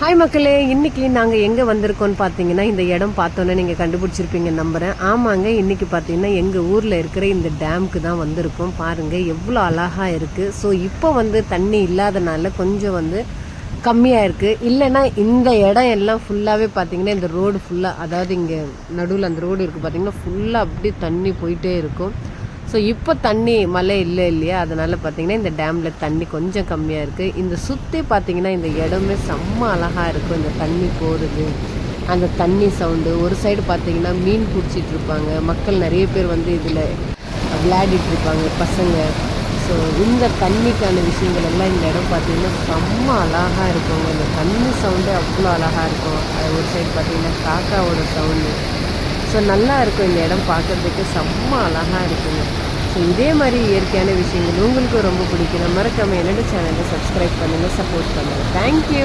Hi மக்களே, இன்னைக்கு நாங்கள் எங்கே வந்திருக்கோம்னு பார்த்தீங்கன்னா, இந்த இடம் பார்த்தோன்னே நீங்கள் கண்டுபிடிச்சிருப்பீங்க நம்புகிறேன். ஆமாங்க, இன்னைக்கு பார்த்தீங்கன்னா எங்கள் ஊரில் இருக்கிற இந்த டேமுக்கு தான் வந்திருக்கோம். பாருங்கள் எவ்வளோ அழகாக இருக்குது. ஸோ இப்போ தண்ணி இல்லாதனால கொஞ்சம் கம்மியாக இருக்குது. இல்லைன்னா இந்த இடம் எல்லாம் ஃபுல்லாகவே பார்த்தீங்கன்னா இந்த ரோடு ஃபுல்லாக, அதாவது இங்கே நடுவில் அந்த ரோடு இருக்குது பார்த்தீங்கன்னா, ஃபுல்லாக அப்படியே தண்ணி போயிட்டே இருக்கும். ஸோ இப்போ தண்ணி மழை இல்லை இல்லையா, அதனால் பார்த்திங்கன்னா இந்த டேமில் தண்ணி கொஞ்சம் கம்மியாக இருக்குது. இந்த சுற்றி பார்த்திங்கன்னா இந்த இடமே செம்ம அழகாக இருக்கும். இந்த தண்ணி போகிறது, அந்த தண்ணி சவுண்டு, ஒரு சைடு பார்த்திங்கன்னா மீன் பிடிச்சிட்டு இருப்பாங்க, மக்கள் நிறைய பேர் இதில் விளையாடிட்டுருப்பாங்க பசங்க. ஸோ இந்த தண்ணிக்கான விஷயங்கள் எல்லாம் இந்த இடம் பார்த்திங்கன்னா செம்ம அழகாக இருக்குங்க. இந்த தண்ணி சவுண்டு அவ்வளோ அழகாக இருக்கும். அது ஒரு சைடு பார்த்திங்கன்னா காக்காவோட சவுண்டு. ஸோ நல்லா இருக்கும் இந்த இடம் பார்க்குறதுக்கு, செம்ம அழகாக இருக்குங்க. ஸோ இதே மாதிரி இயற்கையான விஷயங்கள் உங்களுக்கு ரொம்ப பிடிக்கும். மறக்காமல் என்னோட சேனலை சப்ஸ்கிரைப் பண்ணுங்கள், சப்போர்ட் பண்ணுங்கள். தேங்க்யூ.